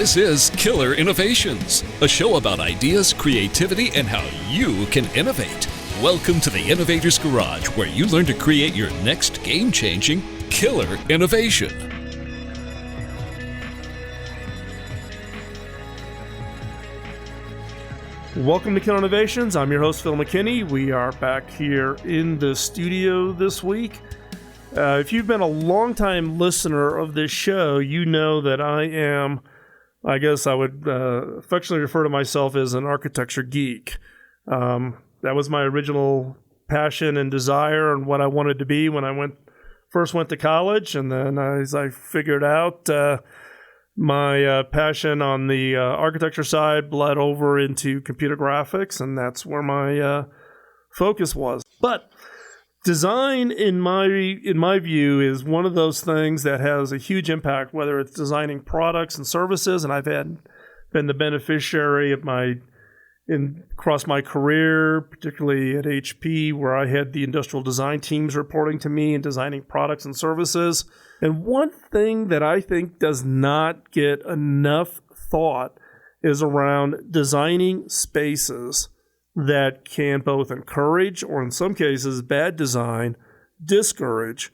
This is Killer Innovations, a show about ideas, creativity, and how you can innovate. Welcome to the Innovator's Garage, where you learn to create your next game-changing killer innovation. Welcome to Killer Innovations. I'm your host, Phil McKinney. We are back here in the studio this week. If you've been a long-time listener of this show, you know that I guess I would affectionately refer to myself as an architecture geek. That was my original passion and desire and what I wanted to be when I first went to college. And then as I figured out, my passion on the architecture side bled over into computer graphics, and that's where my focus was. But design, in my view, is one of those things that has a huge impact, whether it's designing products and services, and I've been the beneficiary of across my career, particularly at HP, where I had the industrial design teams reporting to me and designing products and services. And one thing that I think does not get enough thought is around designing spaces that can both encourage, or in some cases, bad design, discourage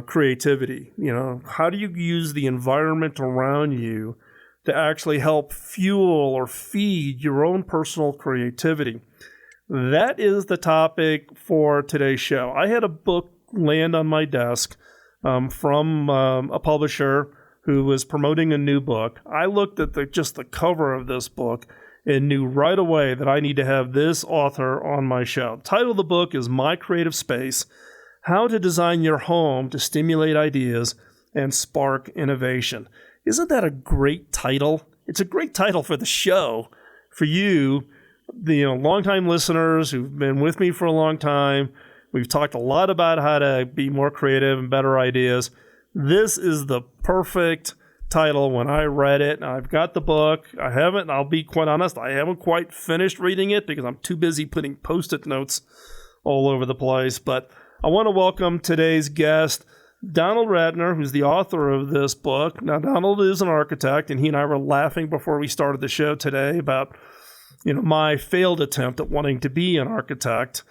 creativity. You know, how do you use the environment around you to actually help fuel or feed your own personal creativity? That is the topic for today's show. I had a book land on my desk from a publisher who was promoting a new book. I looked at just the cover of this book and knew right away that I need to have this author on my show. The title of the book is My Creative Space: How to Design Your Home to Stimulate Ideas and Spark Innovation. Isn't that a great title? It's a great title for the show. For you, the longtime listeners who've been with me for a long time, we've talked a lot about how to be more creative and better ideas. This is the perfect title. When I read it, I've got the book. I'll be quite honest, I haven't quite finished reading it because I'm too busy putting Post-it notes all over the place. But I want to welcome today's guest, Donald Rattner, who's the author of this book. Now, Donald is an architect, and he and I were laughing before we started the show today about, my failed attempt at wanting to be an architect.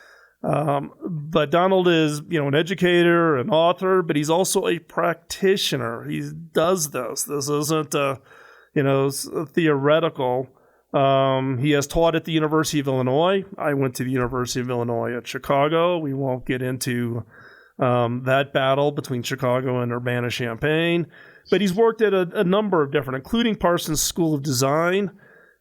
But Donald is, an educator, an author, but he's also a practitioner. He does this. This isn't, theoretical. He has taught at the University of Illinois. I went to the University of Illinois at Chicago. We won't get into that battle between Chicago and Urbana-Champaign. But he's worked at a number of different, including Parsons School of Design.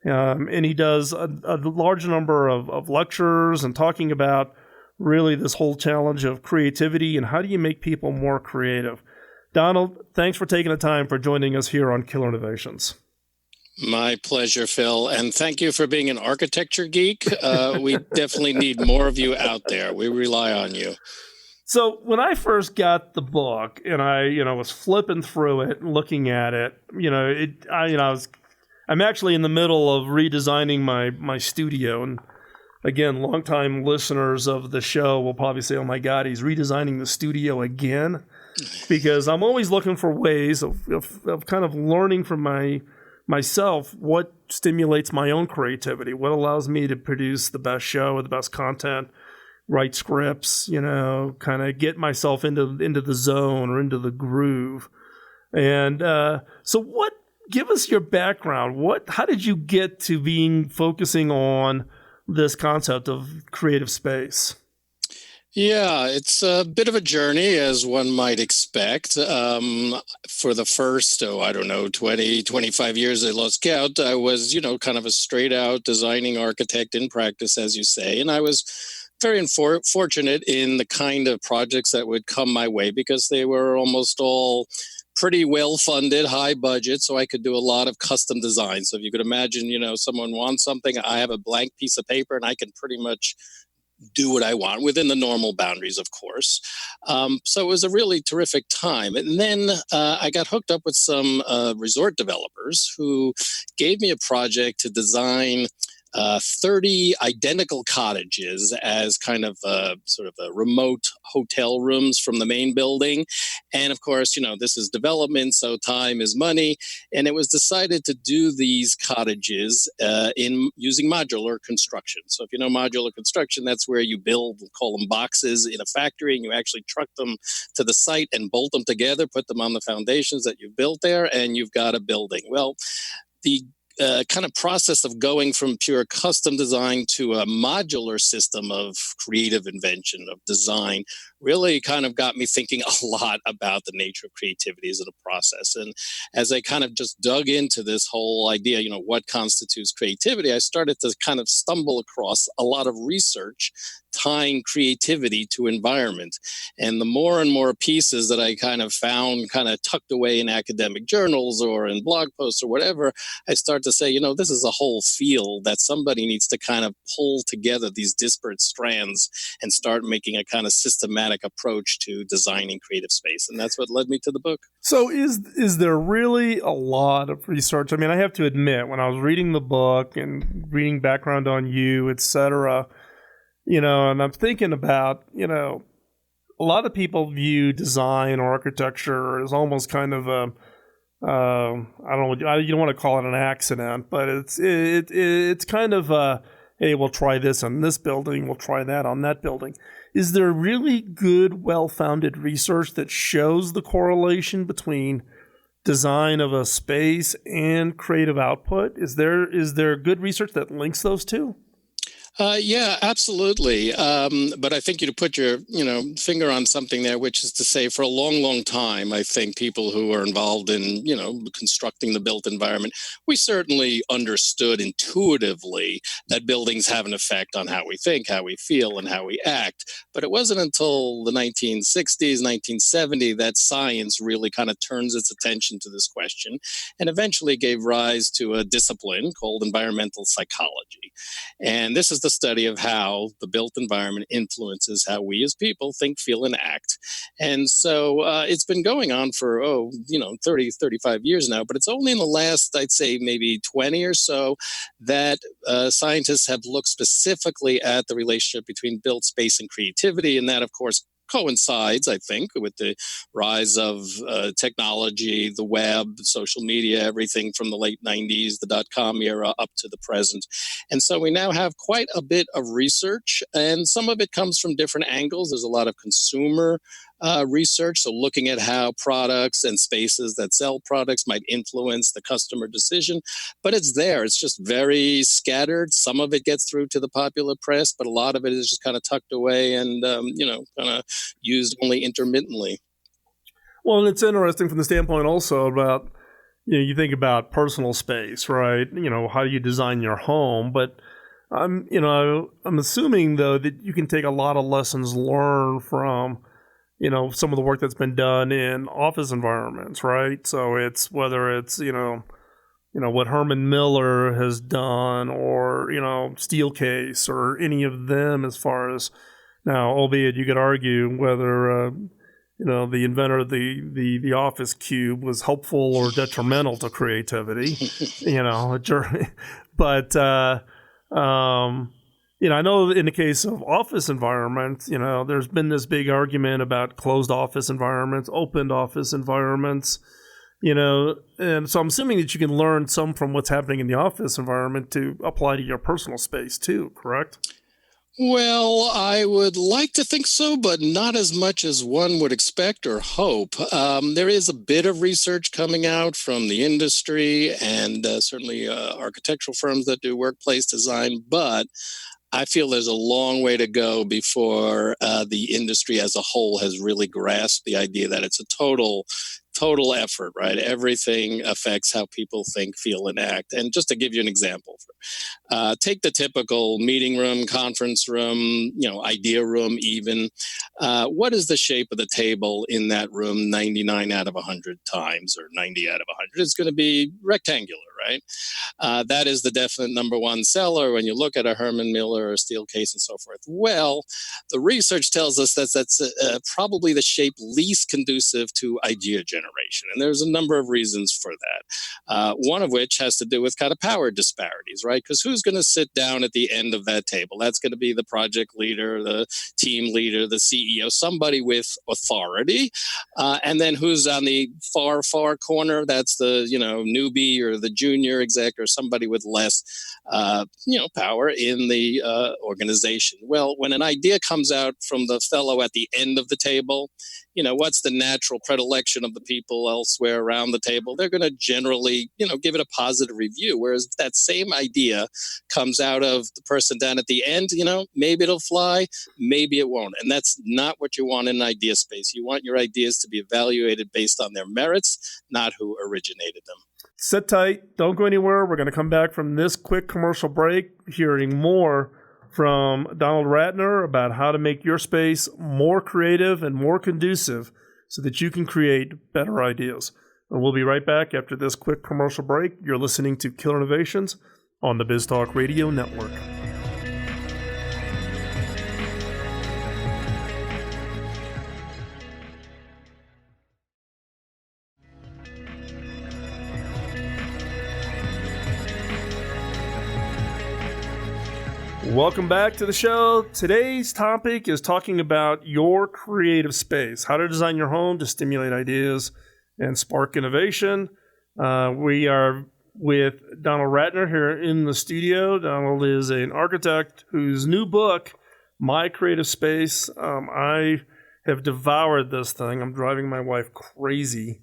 And he does a large number of lectures and talking about really this whole challenge of creativity and how do you make people more creative. Donald, thanks for taking the time for joining us here on Killer Innovations. My pleasure, Phil. And thank you for being an architecture geek. We definitely need more of you out there. We rely on you. So when I first got the book and I, was flipping through it and looking at it, I'm actually in the middle of redesigning my studio. And again, longtime listeners of the show will probably say, oh my God, he's redesigning the studio again. Because I'm always looking for ways of kind of learning from myself what stimulates my own creativity, what allows me to produce the best show or the best content, write scripts, kind of get myself into the zone or into the groove. And so give us your background. How did you get to focusing on this concept of creative space? Yeah, it's a bit of a journey, as one might expect. For the first, 20, 25 years, I lost count. I was, kind of a straight out designing architect in practice, as you say. And I was very fortunate in the kind of projects that would come my way because they were almost all pretty well-funded, high budget, so I could do a lot of custom design. So if you could imagine, someone wants something, I have a blank piece of paper and I can pretty much do what I want within the normal boundaries, of course. So it was a really terrific time. And then I got hooked up with some resort developers who gave me a project to design 30 identical cottages as kind of sort of a remote hotel rooms from the main building. And of course, this is development, so time is money. And it was decided to do these cottages in using modular construction. So if you know modular construction, that's where you build, we'll call them boxes in a factory, and you actually truck them to the site and bolt them together, put them on the foundations that you've built there, and you've got a building. Well, the kind of process of going from pure custom design to a modular system of creative invention, of design, really kind of got me thinking a lot about the nature of creativity as a process. And as I kind of just dug into this whole idea, what constitutes creativity, I started to kind of stumble across a lot of research tying creativity to environment. And the more and more pieces that I kind of found kind of tucked away in academic journals or in blog posts or whatever, I start to say, this is a whole field that somebody needs to kind of pull together these disparate strands and start making a kind of systematic approach to designing creative space. And that's what led me to the book. So is there really a lot of research? I mean, I have to admit, when I was reading the book and reading background on you, et cetera, and I'm thinking about, a lot of people view design or architecture as almost kind of a, I don't know, you don't want to call it an accident, but it's kind of hey, we'll try this on this building, we'll try that on that building. Is there really good, well-founded research that shows the correlation between design of a space and creative output? Is there good research that links those two? Yeah, absolutely. But I think you put your, finger on something there, which is to say, for a long, long time, I think people who are involved in, constructing the built environment, we certainly understood intuitively that buildings have an effect on how we think, how we feel, and how we act. But it wasn't until the 1960s, 1970 that science really kind of turns its attention to this question and eventually gave rise to a discipline called environmental psychology. And this is the study of how the built environment influences how we as people think, feel, and act. And so it's been going on for, 30, 35 years now, but it's only in the last, I'd say, maybe 20 or so that scientists have looked specifically at the relationship between built space and creativity. And that, of course, coincides, I think, with the rise of technology, the web, social media, everything from the late 90s, the dot-com era up to the present. And so we now have quite a bit of research, and some of it comes from different angles. There's a lot of consumer research, so looking at how products and spaces that sell products might influence the customer decision. But it's there. It's just very scattered. Some of it gets through to the popular press, but a lot of it is just kind of tucked away and, kind of used only intermittently. Well, and it's interesting from the standpoint also about, you think about personal space, right? How do you design your home? But I'm assuming, though, that you can take a lot of lessons learned from some of the work that's been done in office environments, right? So it's whether it's, what Herman Miller has done or, Steelcase or any of them as far as now, albeit you could argue whether, the inventor of the office cube was helpful or detrimental to creativity, but, I know in the case of office environments, there's been this big argument about closed office environments, open office environments, and so I'm assuming that you can learn some from what's happening in the office environment to apply to your personal space too, correct? Well, I would like to think so, but not as much as one would expect or hope. There is a bit of research coming out from the industry and certainly architectural firms that do workplace design, but I feel there's a long way to go before the industry as a whole has really grasped the idea that it's a total effort, right? Everything affects how people think, feel, and act. And just to give you an example, take the typical meeting room, conference room, idea room even. What is the shape of the table in that room 99 out of 100 times or 90 out of 100? It's going to be rectangular, right? That is the definite number one seller when you look at a Herman Miller or steel case and so forth. Well, the research tells us that that's probably the shape least conducive to idea generation. And there's a number of reasons for that. One of which has to do with kind of power disparities, right? Because who's going to sit down at the end of that table? That's going to be the project leader, the team leader, the CEO, somebody with authority. And then who's on the far corner? That's the, newbie or the junior exec or somebody with less, power in the organization. Well, when an idea comes out from the fellow at the end of the table, what's the natural predilection of the people elsewhere around the table? They're going to generally, give it a positive review. Whereas if that same idea comes out of the person down at the end, maybe it'll fly, maybe it won't. And that's not what you want in an idea space. You want your ideas to be evaluated based on their merits, not who originated them. Sit tight. Don't go anywhere. We're going to come back from this quick commercial break, hearing more from Donald Rattner about how to make your space more creative and more conducive so that you can create better ideas. And we'll be right back after this quick commercial break. You're listening to Killer Innovations on the BizTalk Radio Network. Welcome back to the show. Today's topic is talking about your creative space, how to design your home to stimulate ideas and spark innovation. We are with Donald Rattner here in the studio. Donald is an architect whose new book, My Creative Space, I have devoured this thing. I'm driving my wife crazy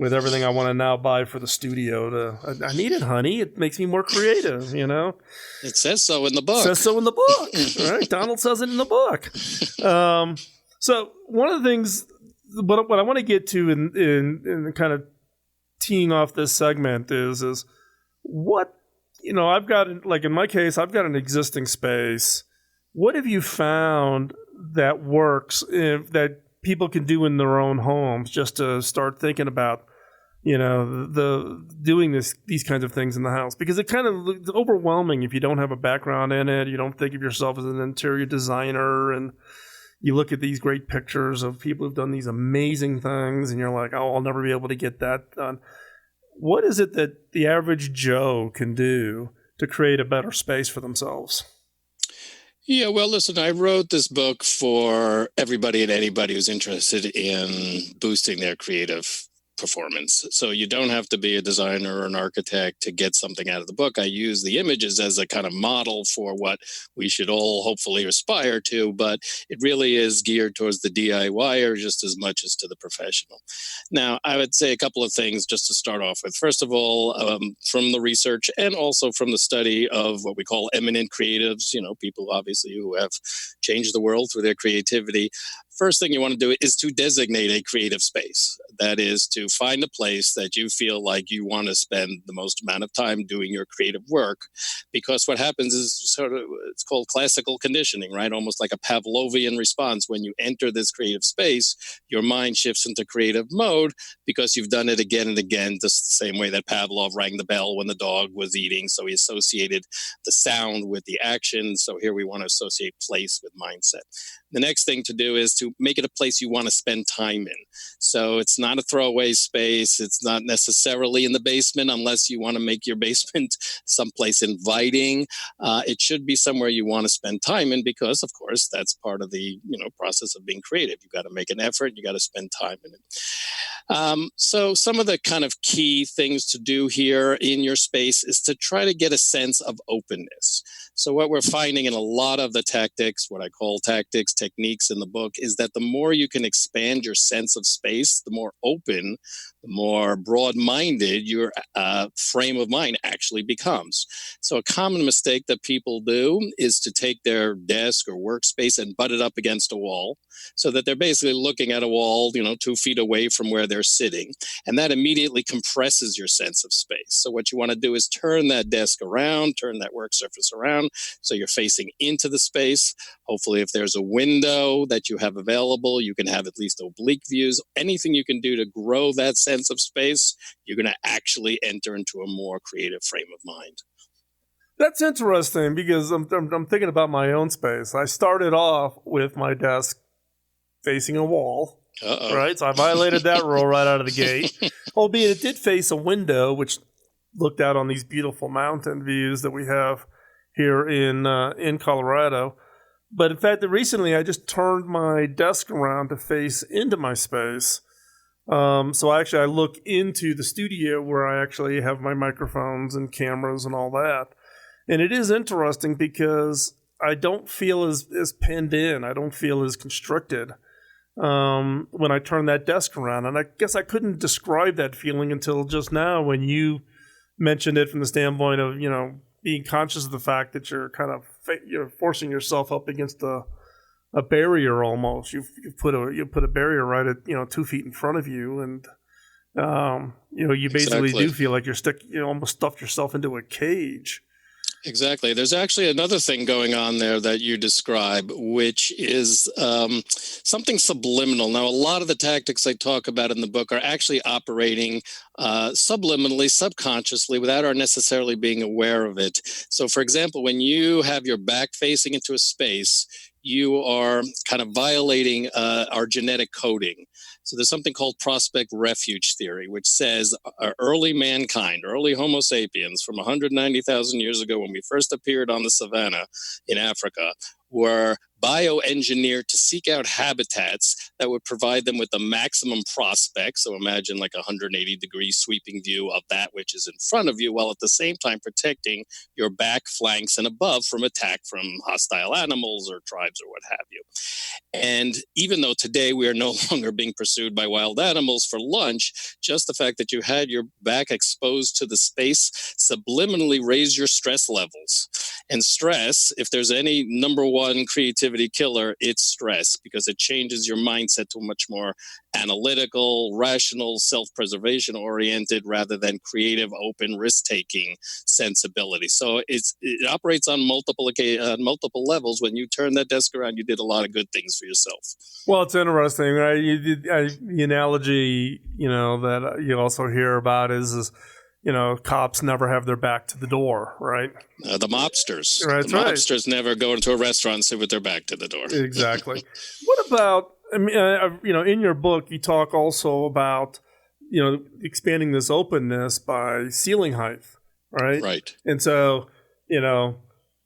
with everything I want to now buy for the studio. I need it, honey. It makes me more creative, It says so in the book. Says so in the book, right? Donald says it in the book. So one of the things, what I want to get to in kind of teeing off this segment is what, I've got, like in my case, I've got an existing space. What have you found that works that people can do in their own homes just to start thinking about, doing these kinds of things in the house? Because it's overwhelming if you don't have a background in it. You don't think of yourself as an interior designer, and you look at these great pictures of people who've done these amazing things, and you're like, oh, I'll never be able to get that done. What is it that the average Joe can do to create a better space for themselves? Yeah, well, listen, I wrote this book for everybody and anybody who's interested in boosting their creative performance. So you don't have to be a designer or an architect to get something out of the book. I use the images as a kind of model for what we should all hopefully aspire to, but it really is geared towards the DIYer just as much as to the professional. Now, I would say a couple of things just to start off with. First of all, from the research and also from the study of what we call eminent creatives, people obviously who have changed the world through their creativity. First thing you want to do is to designate a creative space. That is to find a place that you feel like you want to spend the most amount of time doing your creative work. Because what happens is it's called classical conditioning, right? Almost like a Pavlovian response. When you enter this creative space, your mind shifts into creative mode because you've done it again and again, just the same way that Pavlov rang the bell when the dog was eating. So he associated the sound with the action. So here we want to associate place with mindset. The next thing to do is to make it a place you want to spend time in. So it's not a throwaway space. It's not necessarily in the basement unless you want to make your basement someplace inviting. It should be somewhere you want to spend time in because, of course, that's part of the process of being creative. You've got to make an effort. You got to spend time in it. So some of the kind of key things to do here in your space is to try to get a sense of openness. So what we're finding in a lot of the tactics, what I call tactics, techniques in the book, is that the more you can expand your sense of space, the more open, the more broad-minded your frame of mind actually becomes. So a common mistake that people do is to take their desk or workspace and butt it up against a wall so that they're basically looking at a wall, 2 feet away from where they're sitting. And that immediately compresses your sense of space. So what you want to do is turn that desk around, turn that work surface around so you're facing into the space. Hopefully, if there's a window that you have available, you can have at least oblique views. Anything you can do to grow that sense sense of space, you're going to actually enter into a more creative frame of mind. That's interesting because I'm thinking about my own space. I started off with my desk facing a wall, right? So I violated that rule right out of the gate, albeit it did face a window, which looked out on these beautiful mountain views that we have here in Colorado. But in fact, recently I just turned my desk around to face into my space. So I look into the studio where I actually have my microphones and cameras and all that. And it is interesting because I don't feel as pinned in. I don't feel as constricted when I turn that desk around. And I guess I couldn't describe that feeling until just now when you mentioned it from the standpoint of, being conscious of the fact that you're kind of you're forcing yourself up against a barrier almost. You put a barrier right at 2 feet in front of you, and you basically do feel like you almost stuffed yourself into a cage. Exactly. There's actually another thing going on there that you describe, which is something subliminal. Now, a lot of the tactics I talk about in the book are actually operating subliminally, subconsciously, without our necessarily being aware of it. So, for example, when you have your back facing into a space, you are kind of violating our genetic coding. So there's something called prospect refuge theory, which says early mankind, early Homo sapiens from 190,000 years ago when we first appeared on the savanna in Africa, were bioengineered to seek out habitats that would provide them with the maximum prospect. So imagine like a 180-degree sweeping view of that which is in front of you, while at the same time protecting your back, flanks, and above from attack from hostile animals or tribes or what have you. And even though today we are no longer being pursued by wild animals for lunch, just the fact that you had your back exposed to the space subliminally raised your stress levels. And stress, if there's any number one creativity killer, it's stress, because it changes your mindset to a much more analytical, rational, self-preservation oriented rather than creative, open, risk-taking sensibility. So it operates on multiple levels. When you turn that desk around, you did a lot of good things for yourself. Well, it's interesting, right? The analogy, that you also hear about is cops never have their back to the door, right? The mobsters. Right, the mobsters never go into a restaurant and sit with their back to the door. Exactly. What about, in your book, you talk also about, expanding this openness by ceiling height, right? Right. And so,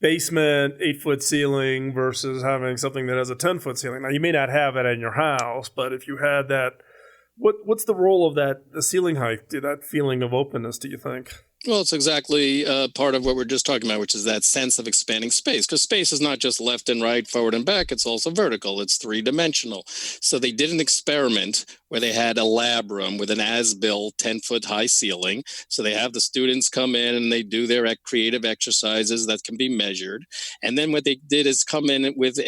basement, 8-foot ceiling versus having something that has a 10-foot ceiling. Now, you may not have it in your house, but if you had that, what's the role of the ceiling height, that feeling of openness, do you think? Well, it's exactly part of what we're just talking about, which is that sense of expanding space, because space is not just left and right, forward and back. It's also vertical. It's three-dimensional. So they did an experiment where they had a lab room with an as-built 10-foot high ceiling. So they have the students come in and they do their creative exercises that can be measured. And then what they did is come in with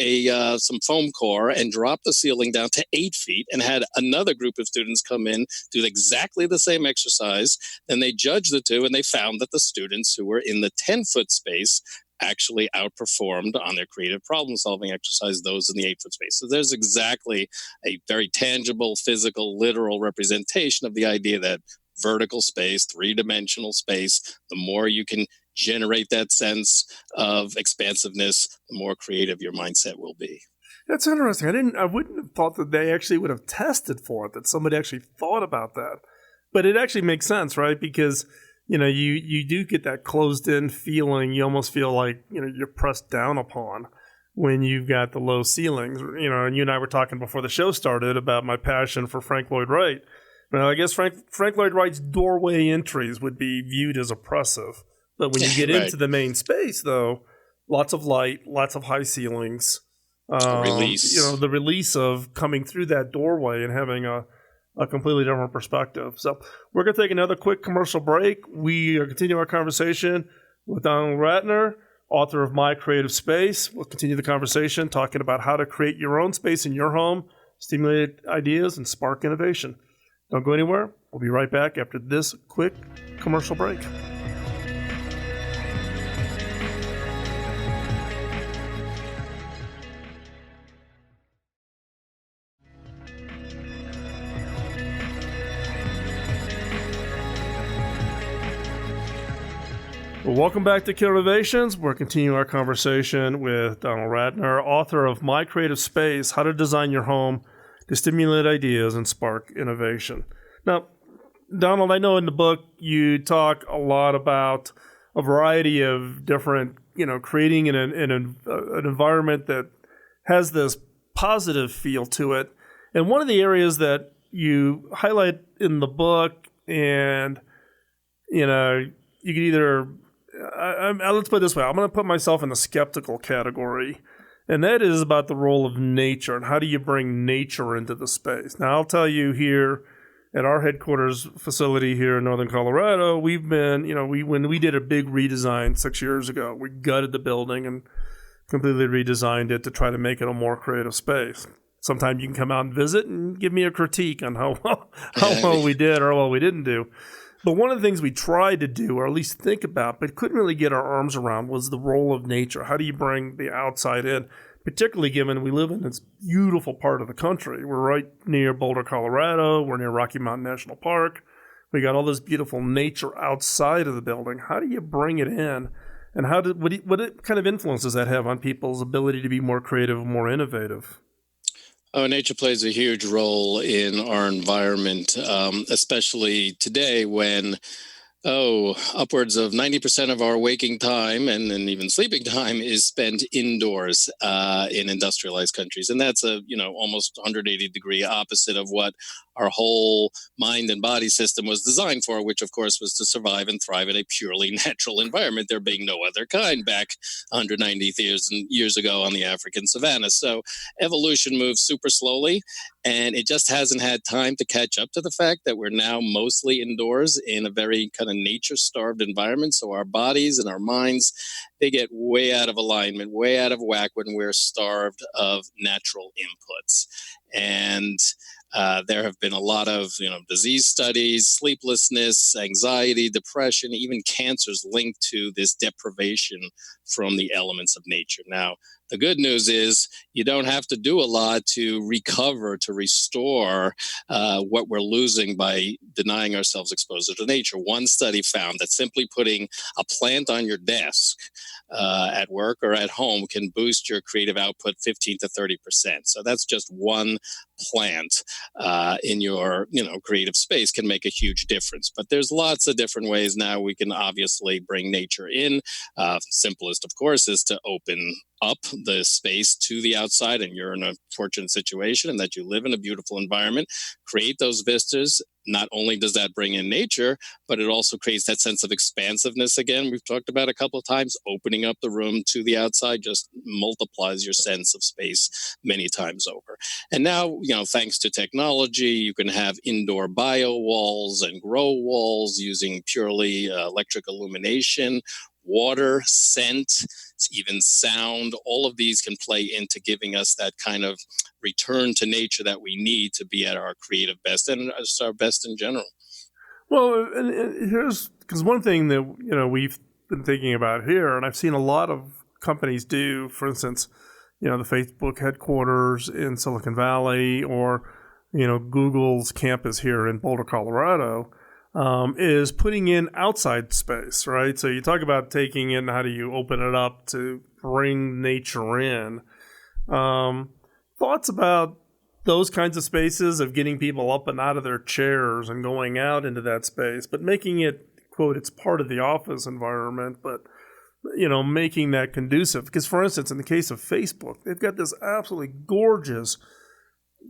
some foam core and drop the ceiling down to 8 feet, and had another group of students come in, do exactly the same exercise. Then they judged the two, and they found that the students who were in the 10-foot space actually outperformed on their creative problem-solving exercise those in the 8-foot space. So there's exactly a very tangible, physical, literal representation of the idea that vertical space, three-dimensional space, the more you can generate that sense of expansiveness, the more creative your mindset will be. That's interesting. I wouldn't have thought that they actually would have tested for it, that somebody actually thought about that. But it actually makes sense, right? Because you do get that closed-in feeling. You almost feel like, you're pressed down upon when you've got the low ceilings. And you and I were talking before the show started about my passion for Frank Lloyd Wright. Now, I guess Frank Lloyd Wright's doorway entries would be viewed as oppressive. But when you get right. into the main space, though, lots of light, lots of high ceilings. Release. The release of coming through that doorway and having a completely different perspective. So we're going to take another quick commercial break. We are continuing our conversation with Donald Rattner, author of My Creative Space. We'll continue the conversation talking about how to create your own space in your home, stimulate ideas, and spark innovation. Don't go anywhere. We'll be right back after this quick commercial break. Well, welcome back to Killer Innovations. We're continuing our conversation with Donald Rattner, author of My Creative Space, How to Design Your Home to Stimulate Ideas and Spark Innovation. Now, Donald, I know in the book you talk a lot about a variety of different, creating an environment that has this positive feel to it. And one of the areas that you highlight in the book, and, you could either... let's put it this way. I'm going to put myself in the skeptical category, and that is about the role of nature and how do you bring nature into the space. Now, I'll tell you here at our headquarters facility here in Northern Colorado, we've been, when we did a big redesign 6 years ago, we gutted the building and completely redesigned it to try to make it a more creative space. Sometimes you can come out and visit and give me a critique on how well we did or how well we didn't do. But one of the things we tried to do, or at least think about, but couldn't really get our arms around, was the role of nature. How do you bring the outside in, particularly given we live in this beautiful part of the country? We're right near Boulder, Colorado. We're near Rocky Mountain National Park. We got all this beautiful nature outside of the building. How do you bring it in? And what kind of influence does that have on people's ability to be more creative and more innovative? Oh, nature plays a huge role in our environment, especially today when, upwards of 90% of our waking time and even sleeping time is spent indoors in industrialized countries. And that's almost 180-degree opposite of what our whole mind and body system was designed for, which of course was to survive and thrive in a purely natural environment, there being no other kind back 190 years ago on the African savanna. So evolution moves super slowly, and it just hasn't had time to catch up to the fact that we're now mostly indoors in a very kind of nature-starved environment. So our bodies and our minds, they get way out of alignment, way out of whack when we're starved of natural inputs. And there have been a lot of disease studies, sleeplessness, anxiety, depression, even cancers linked to this deprivation from the elements of nature. Now, the good news is you don't have to do a lot to recover, to restore what we're losing by denying ourselves exposure to nature. One study found that simply putting a plant on your desk at work or at home can boost your creative output 15 to 30%. So that's just one plant in your creative space can make a huge difference. But there's lots of different ways now we can obviously bring nature in. Simplest, of course, is to open up the space to the outside, and you're in a fortunate situation in that you live in a beautiful environment. Create those vistas. Not only does that bring in nature, but it also creates that sense of expansiveness again. We've talked about a couple of times. Opening up the room to the outside just multiplies your sense of space many times over. And now, thanks to technology, you can have indoor bio walls and grow walls using purely electric illumination, water, scent, even sound. All of these can play into giving us that kind of return to nature that we need to be at our creative best and just our best in general. Well, and here's because one thing that we've been thinking about here, and I've seen a lot of companies do, for instance, the Facebook headquarters in Silicon Valley, or Google's campus here in Boulder, Colorado, is putting in outside space, right? So you talk about taking in, how do you open it up to bring nature in? Thoughts about those kinds of spaces of getting people up and out of their chairs and going out into that space, but making it, quote, it's part of the office environment, but, making that conducive. Because, for instance, in the case of Facebook, they've got this absolutely gorgeous,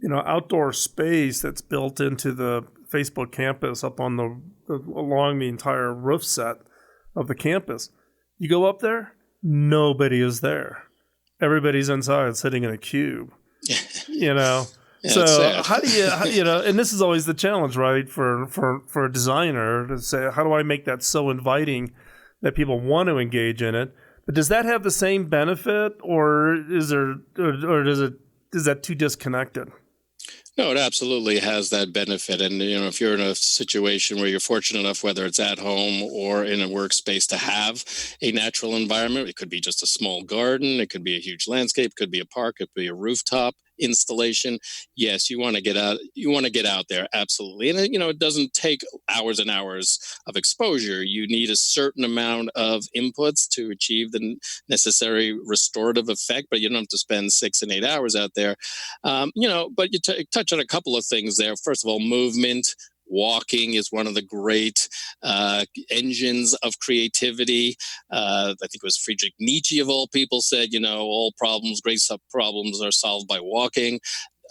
outdoor space that's built into the Facebook campus up on along the entire roof set of the campus. You go up there, nobody is there. Everybody's inside sitting in a cube, Yeah, so how do you, and this is always the challenge, right, for a designer to say, how do I make that so inviting that people want to engage in it? But does that have the same benefit, or is that too disconnected? No, it absolutely has that benefit. And, if you're in a situation where you're fortunate enough, whether it's at home or in a workspace, to have a natural environment, it could be just a small garden, it could be a huge landscape, it could be a park, it could be a rooftop. installation, yes, you want to get out. You want to get out there, absolutely. And it doesn't take hours and hours of exposure. You need a certain amount of inputs to achieve the necessary restorative effect, but you don't have to spend 6 and 8 hours out there. But you touch on a couple of things there. First of all, movement. Walking is one of the great engines of creativity. I think it was Friedrich Nietzsche, of all people, said, all problems, great problems are solved by walking.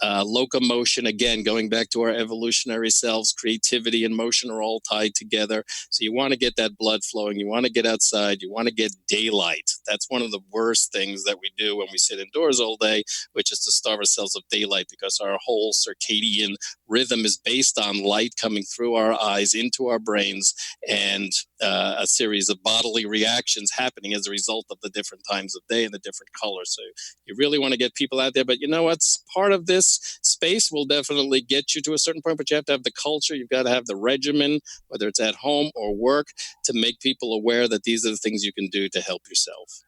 Locomotion, again, going back to our evolutionary selves, creativity and motion are all tied together. So you want to get that blood flowing. You want to get outside. You want to get daylight. That's one of the worst things that we do when we sit indoors all day, which is to starve ourselves of daylight, because our whole circadian rhythm is based on light coming through our eyes into our brains, and a series of bodily reactions happening as a result of the different times of day and the different colors. So you really want to get people out there. But what's part of this space will definitely get you to a certain point, but you have to have the culture. You've got to have the regimen, whether it's at home or work, to make people aware that these are the things you can do to help yourself.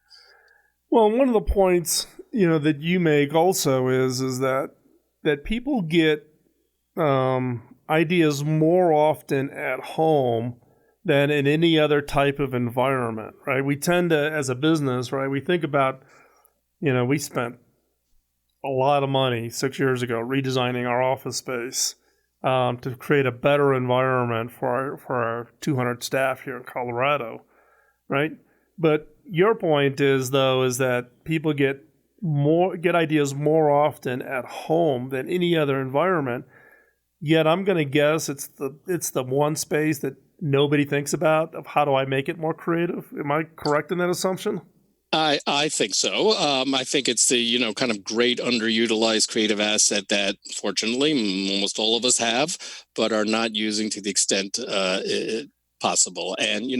Well, one of the points, that you make also is that people get ideas more often at home than in any other type of environment, right? We tend to, as a business, right, we think about, we spent a lot of money 6 years ago redesigning our office space to create a better environment for our 200 staff here in Colorado, right? But your point is that people get ideas more often at home than any other environment. Yet I'm going to guess it's the one space that nobody thinks about of how do I make it more creative. Am I correct in that assumption? I think so. I think it's the, kind of great underutilized creative asset that fortunately almost all of us have, but are not using to the extent possible. And,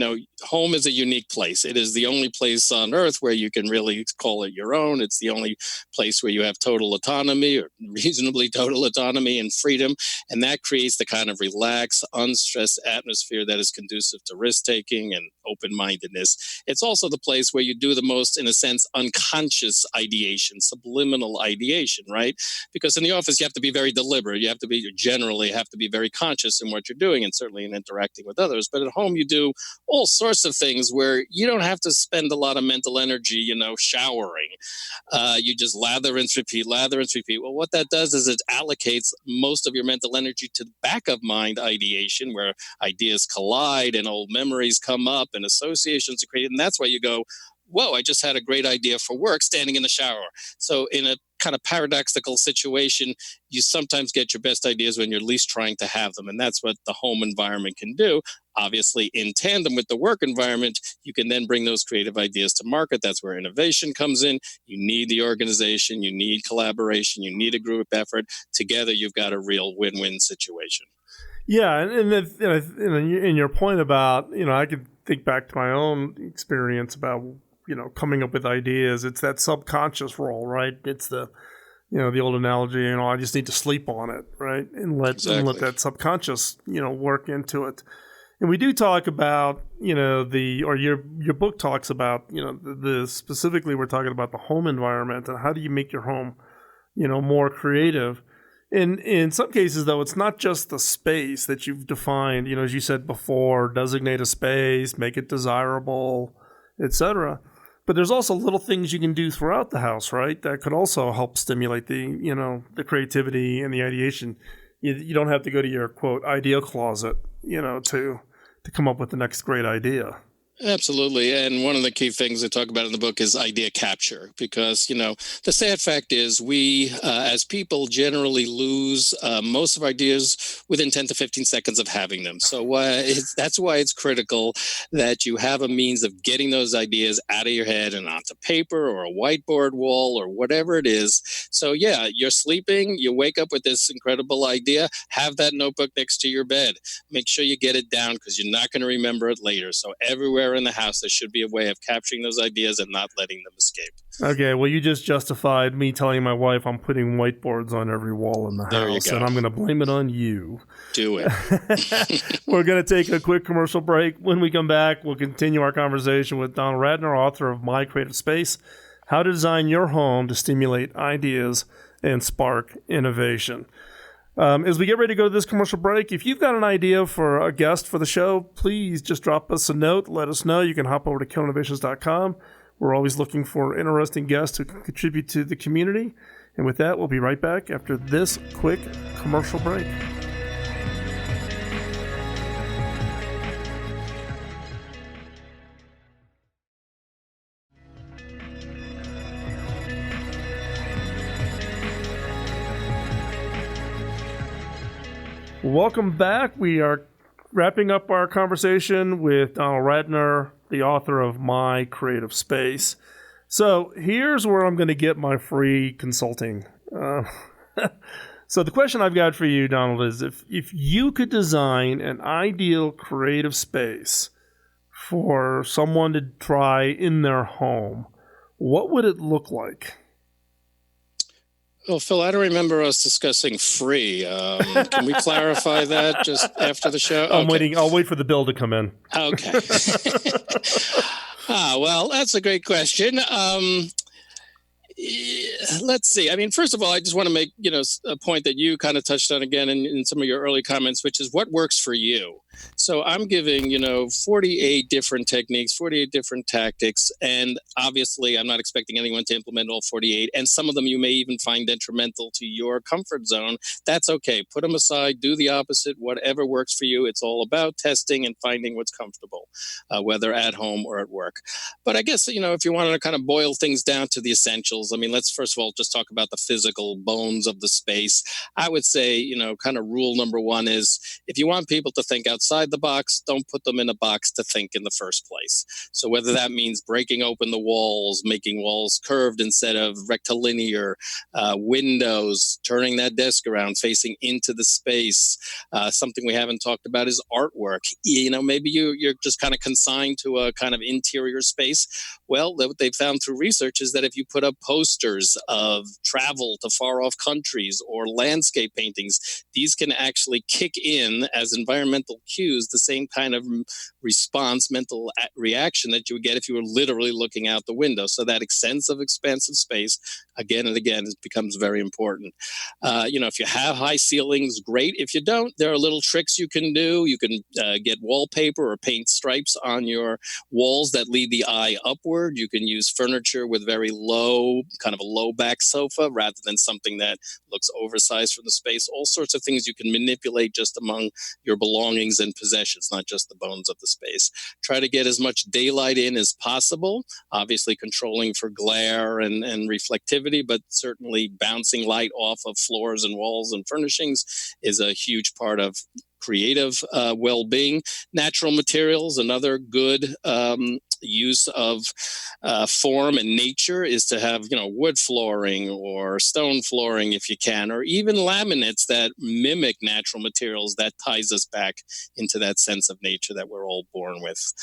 home is a unique place. It is the only place on earth where you can really call it your own. It's the only place where you have total autonomy, or reasonably total autonomy and freedom. And that creates the kind of relaxed, unstressed atmosphere that is conducive to risk-taking and open-mindedness. It's also the place where you do the most, in a sense, unconscious ideation, subliminal ideation, right? Because in the office, you have to be very deliberate. You generally have to be very conscious in what you're doing, and certainly in interacting with others. But at home, you do all sorts of things where you don't have to spend a lot of mental energy, showering. You just lather, rinse, repeat, lather, rinse, repeat. Well, what that does is it allocates most of your mental energy to the back of mind ideation, where ideas collide and old memories come up and associations are created. And that's why you go, whoa, I just had a great idea for work standing in the shower. So in a kind of paradoxical situation, you sometimes get your best ideas when you're least trying to have them. And that's what the home environment can do. Obviously, in tandem with the work environment, you can then bring those creative ideas to market. That's where innovation comes in. You need the organization, you need collaboration, you need a group effort. Together, you've got a real win-win situation. Yeah, and in your point about, I could think back to my own experience about, coming up with ideas. It's that subconscious role, right? It's the old analogy, I just need to sleep on it, right? And let that subconscious, work into it. And we do talk about, your book talks about, specifically we're talking about the home environment and how do you make your home, more creative. In some cases, though, it's not just the space that you've defined, as you said before, designate a space, make it desirable, etc. But there's also little things you can do throughout the house, right? That could also help stimulate the creativity and the ideation. You don't have to go to your, quote, idea closet, to come up with the next great idea. Absolutely. And one of the key things I talk about in the book is idea capture, because, the sad fact is we, as people, generally lose most of our ideas within 10 to 15 seconds of having them. So that's why it's critical that you have a means of getting those ideas out of your head and onto paper or a whiteboard wall or whatever it is. So, yeah, you're sleeping, you wake up with this incredible idea, have that notebook next to your bed. Make sure you get it down because you're not going to remember it later. So everywhere in the house, there should be a way of capturing those ideas and not letting them escape. Okay, well, you just justified me telling my wife I'm putting whiteboards on every wall in the house, and I'm going to blame it on you. Do it. We're going to take a quick commercial break. When we come back, we'll continue our conversation with Donald Rattner, author of My Creative Space, How to Design Your Home to Stimulate Ideas and spark innovation. As we get ready to go to this commercial break, if you've got an idea for a guest for the show, please just drop us a note. Let us know. You can hop over to killinnovations.com. We're always looking for interesting guests who can contribute to the community. And with that, we'll be right back after this quick commercial break. Welcome back. We are wrapping up our conversation with Donald Rattner, the author of My Creative Space. So here's where I'm going to get my free consulting. So the question I've got for you, Donald, is if you could design an ideal creative space for someone to try in their home, what would it look like? Well, Phil, I don't remember us discussing free. Can we clarify that just after the show? I'm waiting. I'll wait for the bill to come in. Okay. Well, that's a great question. Let's see. I mean, first of all, I just want to make, a point that you kind of touched on again in some of your early comments, which is what works for you. So I'm giving, 48 different techniques, 48 different tactics. And obviously, I'm not expecting anyone to implement all 48. And some of them you may even find detrimental to your comfort zone. That's okay. Put them aside. Do the opposite. Whatever works for you. It's all about testing and finding what's comfortable, whether at home or at work. But I guess, if you wanted to kind of boil things down to the essentials, I mean, let's first of all just talk about the physical bones of the space. I would say, kind of rule number one is if you want people to think outside the box, don't put them in a box to think in the first place. So whether that means breaking open the walls, making walls curved instead of rectilinear, windows, turning that desk around, facing into the space. Something we haven't talked about is artwork. Maybe you're just kind of consigned to a kind of interior space. Well, what they've found through research is that if you put up posters of travel to far off countries or landscape paintings, these can actually kick in as environmental cues, the same kind of response, mental reaction that you would get if you were literally looking out the window. So that sense of expansive space, again and again, it becomes very important. If you have high ceilings, great. If you don't, there are little tricks you can do. You can get wallpaper or paint stripes on your walls that lead the eye upward. You can use furniture with very low, kind of a low back sofa rather than something that looks oversized from the space. All sorts of things you can manipulate just among your belongings and possessions, not just the bones of the space. Try to get as much daylight in as possible, obviously controlling for glare and reflectivity, but certainly bouncing light off of floors and walls and furnishings is a huge part of creative well-being. Natural materials, another good use of form and nature is to have, wood flooring or stone flooring if you can, or even laminates that mimic natural materials. That ties us back into that sense of nature that we're all born with.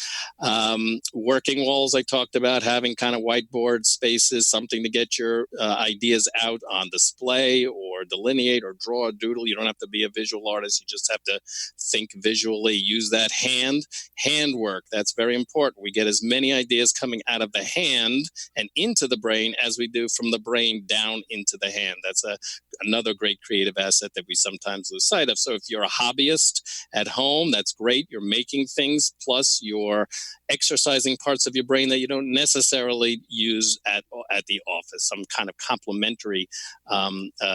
Working walls, I talked about, having kind of whiteboard spaces, something to get your ideas out on display or delineate or draw a doodle. You don't have to be a visual artist. You just have to think visually, use that handwork. That's very important. We get as many ideas coming out of the hand and into the brain as we do from the brain down into the hand. That's another great creative asset that we sometimes lose sight of. So if you're a hobbyist at home, that's great. You're making things, plus you're exercising parts of your brain that you don't necessarily use at the office. Some kind of complementary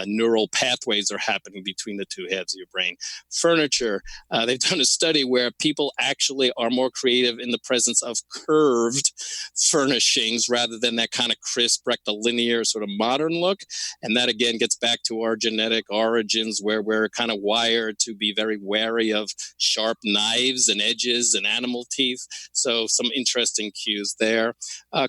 neural pathways are happening between the two halves of your brain. Furniture, they've done a study where people actually are more creative in the presence of curved furnishings rather than that kind of crisp rectilinear sort of modern look. And that again gets back to our genetic origins, where we're kind of wired to be very wary of sharp knives and edges and animal teeth. So some interesting cues there.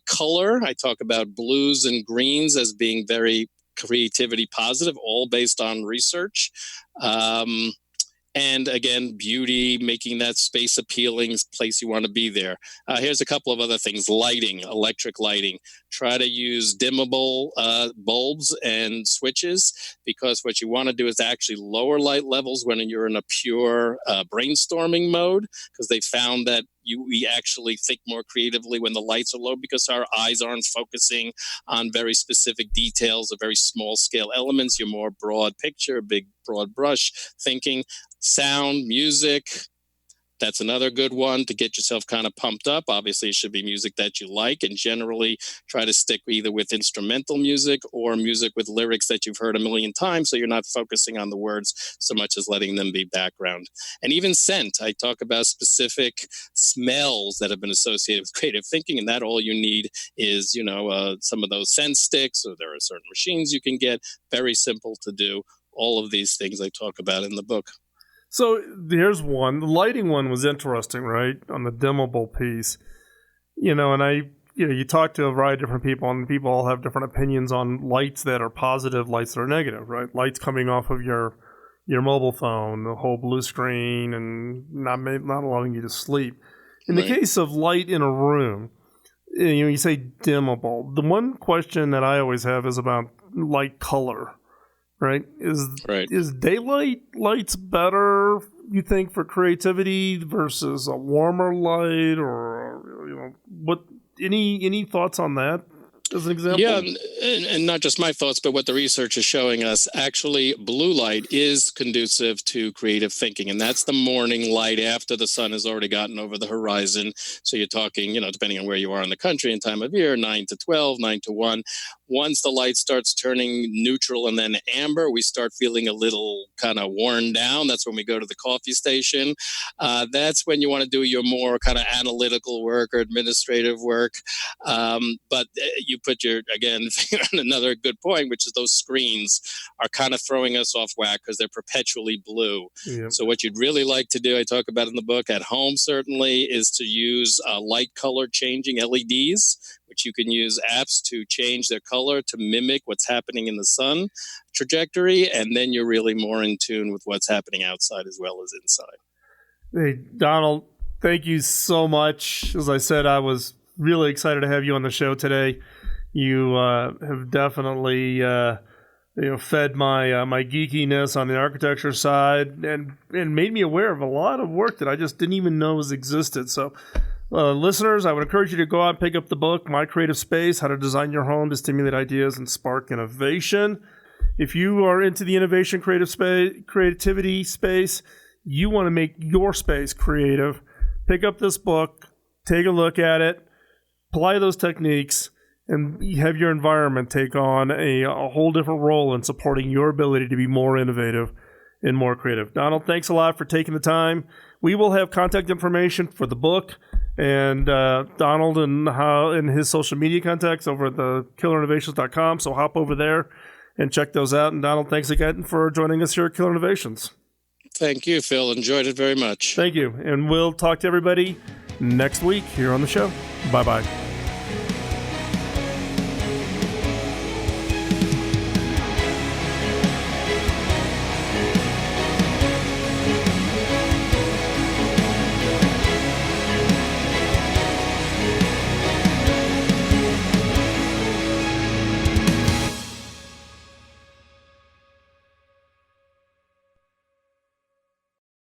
Color, I talk about blues and greens as being very creativity positive, all based on research. And again, beauty, making that space appealing, place you want to be there. Here's a couple of other things. Lighting, electric lighting. Try to use dimmable bulbs and switches, because what you want to do is actually lower light levels when you're in a pure brainstorming mode, because they found that we actually think more creatively when the lights are low because our eyes aren't focusing on very specific details or very small scale elements. You're more broad picture, big broad brush thinking. Sound, music, that's another good one to get yourself kind of pumped up. Obviously, it should be music that you like, and generally try to stick either with instrumental music or music with lyrics that you've heard a million times, so you're not focusing on the words so much as letting them be background. And even scent. I talk about specific smells that have been associated with creative thinking, and that all you need is, some of those scent sticks, or there are certain machines you can get. Very simple to do. All of these things I talk about in the book. So here's one. The lighting one was interesting, right? On the dimmable piece, and you talk to a variety of different people, and people all have different opinions on lights that are positive, lights that are negative, right? Lights coming off of your mobile phone, the whole blue screen, and not allowing you to sleep. In the case of light in a room, you say dimmable. The one question that I always have is about light color. Right? Is daylight lights better, you think, for creativity versus a warmer light, or what? Any thoughts on that as an example? Yeah, and not just my thoughts, but what the research is showing us. Actually, blue light is conducive to creative thinking, and that's the morning light after the sun has already gotten over the horizon. So you're talking, depending on where you are in the country and time of year, 9 to 12, 9 to 1. Once the light starts turning neutral and then amber, we start feeling a little kind of worn down. That's when we go to the coffee station. That's when you want to do your more kind of analytical work or administrative work. But you put your, again, finger on another good point, which is those screens are kind of throwing us off whack because they're perpetually blue. Yep. So what you'd really like to do, I talk about in the book, at home certainly, is to use light color changing LEDs, which you can use apps to change their color to mimic what's happening in the sun trajectory, and then you're really more in tune with what's happening outside as well as inside. Hey, Donald, thank you so much. As I said, I was really excited to have you on the show today. You have definitely fed my geekiness on the architecture side and made me aware of a lot of work that I just didn't even know existed. So listeners, I would encourage you to go out and pick up the book, My Creative Space, How to Design Your Home to Stimulate Ideas and Spark Innovation. If you are into the innovation creativity space, you want to make your space creative, pick up this book, take a look at it, apply those techniques, and have your environment take on a whole different role in supporting your ability to be more innovative and more creative. Donald, thanks a lot for taking the time. We will have contact information for the book and Donald and his social media contacts over at the killerinnovations.com. So hop over there and check those out. And Donald, thanks again for joining us here at Killer Innovations. Thank you, Phil. Enjoyed it very much. Thank you. And we'll talk to everybody next week here on the show. Bye-bye.